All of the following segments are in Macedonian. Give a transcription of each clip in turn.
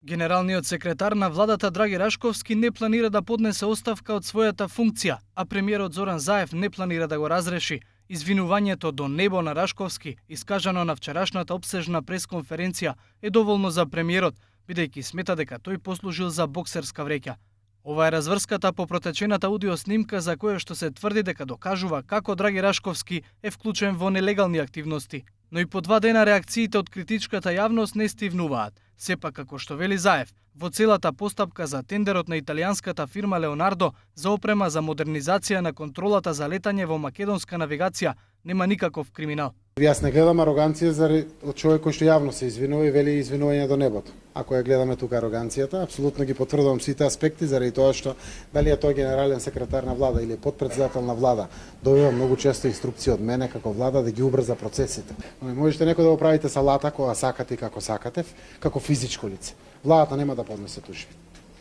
Генералниот секретар на владата Драги Рашковски не планира да поднесе оставка од својата функција, а премиерот Зоран Заев не планира да го разреши. Извинувањето до небо на Рашковски, искажано на вчерашната обсежна пресконференција, е доволно за премиерот, бидејќи смета дека тој послужил за боксерска вреќа. Ова е разврската по протечената аудио снимка за која што се тврди дека докажува како Драги Рашковски е вклучен во нелегални активности. Но и по 2 дена реакциите од критичката јавност не стивнуваат. Сепак, како што вели Заев, во целата постапка за тендерот на италијанската фирма Леонардо за опрема за модернизација на контролата за летање во македонска навигација нема никаков криминал. Јас не гледам ароганција од човек кој што јавно се извинува и вели извинување до небото. Ако ја гледаме тука ароганцијата, апсолутно ги потврдувам сите аспекти заради тоа што дали е тој генерален секретар на влада или подпредседател на влада, добива многу често инструкции од мене како влада да ги убрза процесите. Не можете некој да го правите салата кога сакате и како сакате, како физичко лице. Владата нема да поднесе тужби.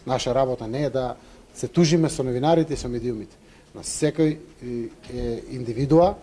Наша работа не е да се тужиме со новинарите и со медиумите. На секој индивидуа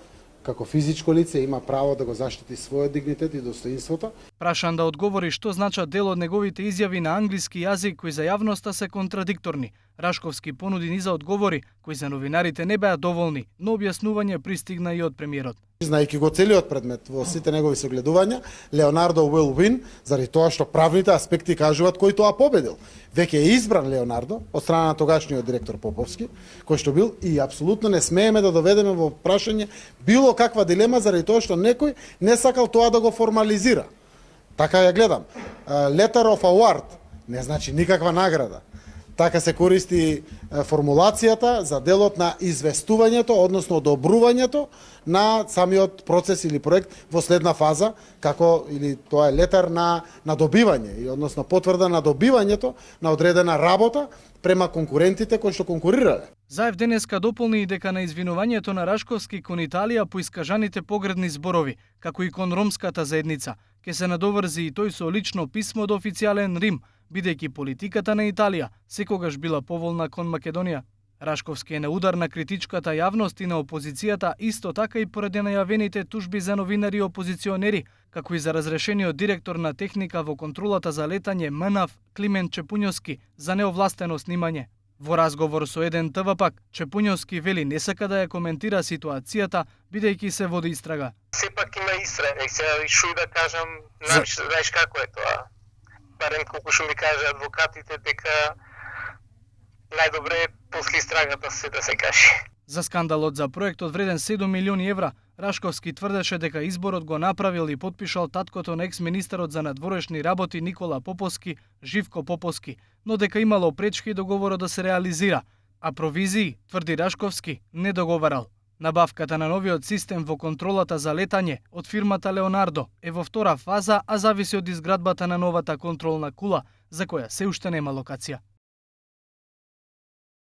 како физичко лице има право да го заштити својот дигнитет и достоинството. Прашан да одговори што значат дел од неговите изјави на англиски јазик кои за јавноста се контрадикторни, Рашковски понуди низа одговори кои за новинарите не беа доволни, но објаснување пристигна и од премиерот. Знајќи го целиот предмет во сите негови согледувања, Леонардо will win, заради тоа што правните аспекти кажуваат кој тоа победил. Веќе е избран Леонардо од страна на тогашниот директор Поповски, кој што бил и апсолутно не смееме да доведеме во прашање било каква дилема заради тоа што некој не сакал тоа да го формализира. Така ја гледам. Letter of award не значи никаква награда. Така се користи формулацијата за делот на известувањето, односно одобрувањето на самиот процес или проект во следна фаза, како или тоа е летер на добивање, и односно потврда на добивањето на одредена работа према конкурентите кои што конкурирале. Заев денеска дополни и дека на извинувањето на Рашковски кон Италија по искажаните погредни зборови, како и кон ромската заедница, ќе се надоврзи и тој со лично писмо до официјален Рим, бидејќи политиката на Италија секогаш била поволна кон Македонија. Рашковски е на удар на критичката јавност и на опозицијата, исто така и поради најавените тужби за новинари и опозиционери, како и за разрешениот директор на техника во контролата за летање МНАВ Климент Чепуњовски за неовластено снимање. Во разговор со еден ТВ пак, Чепуњовски вели не сака да ја коментира ситуацијата, бидејќи се води истрага. Сепак има истрага и сега шуј да кажам, знаеш како е тоа. Барем колку што ми кажа адвокатите дека најдобре е после истрагата се да се каже. За скандалот за проектот вреден 7 милиони евра, Рашковски тврдеше дека изборот го направил и подпишал таткото на екс-министерот за надворешни работи Никола Поповски, Живко Поповски, но дека имало пречки договорот да се реализира, а провизии, тврди Рашковски, не договарал. Набавката на новиот систем во контролата за летање од фирмата Леонардо е во втора фаза, а зависи од изградбата на новата контролна кула, за која се уште нема локација.